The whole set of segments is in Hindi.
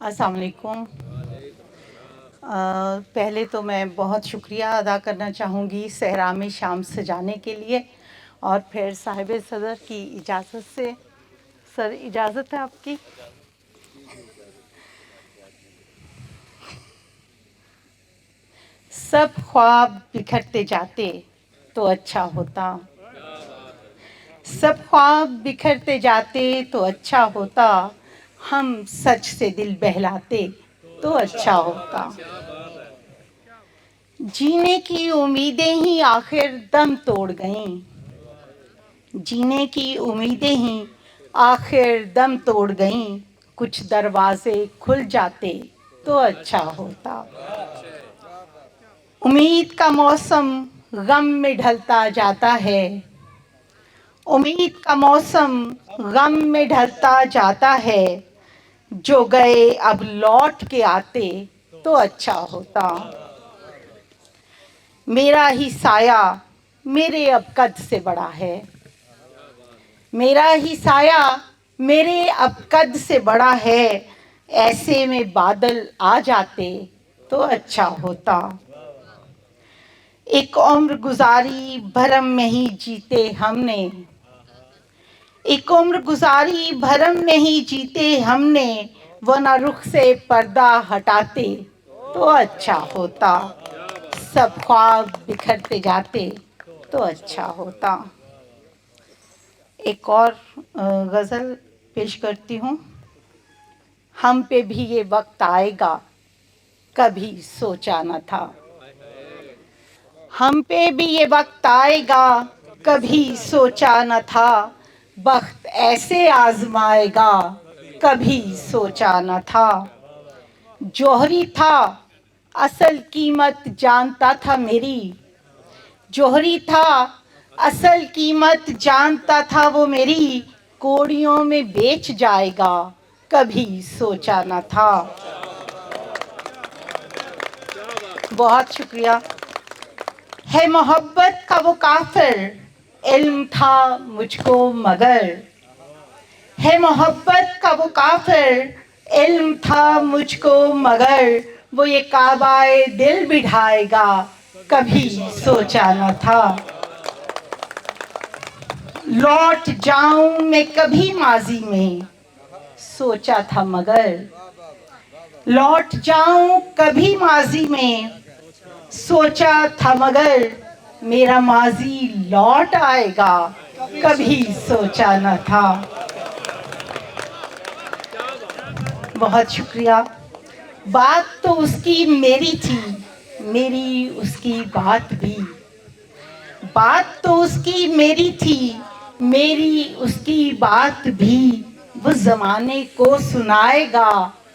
अस्सलाम वालेकुम। पहले तो मैं बहुत शुक्रिया अदा करना चाहूँगी सहरा में शाम सजाने के लिए, और फिर साहिब सदर की इजाज़त से। सर, इजाज़त है आपकी? सब ख्वाब बिखरते जाते तो अच्छा होता, सब ख्वाब बिखरते जाते तो अच्छा होता, हम सच से दिल बहलाते तो अच्छा होता। जीने की उम्मीदें ही आखिर दम तोड़ गईं, जीने की उम्मीदें ही आखिर दम तोड़ गईं, कुछ दरवाजे खुल जाते तो अच्छा होता। उम्मीद का मौसम गम में ढलता जाता है, उम्मीद का मौसम गम में ढलता जाता है, जो गए अब लौट के आते तो अच्छा होता। मेरा ही साया मेरे अब कद से बड़ा है, मेरा ही साया मेरे अब कद से बड़ा है, ऐसे में बादल आ जाते तो अच्छा होता। एक उम्र गुजारी भरम में ही जीते हमने, एक उम्र गुजारी भरम में ही जीते हमने, वरना रुख से पर्दा हटाते तो अच्छा होता। सब ख्वाब बिखरते जाते तो अच्छा होता। एक और गज़ल पेश करती हूँ। हम पे भी ये वक्त आएगा, कभी सोचा न था, हम पे भी ये वक्त आएगा, कभी सोचा न था, बख्त ऐसे आजमाएगा, कभी सोचा न था। जौहरी था असल कीमत जानता था मेरी, जौहरी था असल कीमत जानता था वो मेरी, कोड़ियों में बेच जाएगा, कभी सोचा न था। बहुत शुक्रिया। है मोहब्बत का वो काफिर, इल्म था मुझको मगर, है मोहब्बत का वो काफिर, इल्म था मुझको मगर, वो ये काबाए दिल बिठाएगा, कभी सोचा न था। लौट जाऊं मैं कभी माजी में, सोचा था मगर, लौट जाऊं कभी माजी में, सोचा था मगर, मेरा माजी लौट आएगा, कभी सोचा न था। बहुत शुक्रिया। बात तो उसकी मेरी थी, मेरी उसकी बात भी, बात तो उसकी मेरी थी, मेरी उसकी बात भी, वो जमाने को सुनाएगा,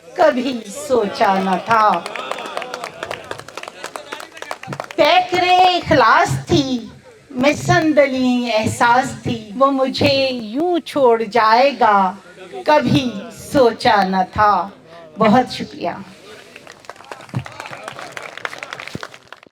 कभी सोचा न था। पैकरे इखलास थी, मैं संदली एहसास थी, वो मुझे यूं छोड़ जाएगा, कभी सोचा न था। बहुत शुक्रिया।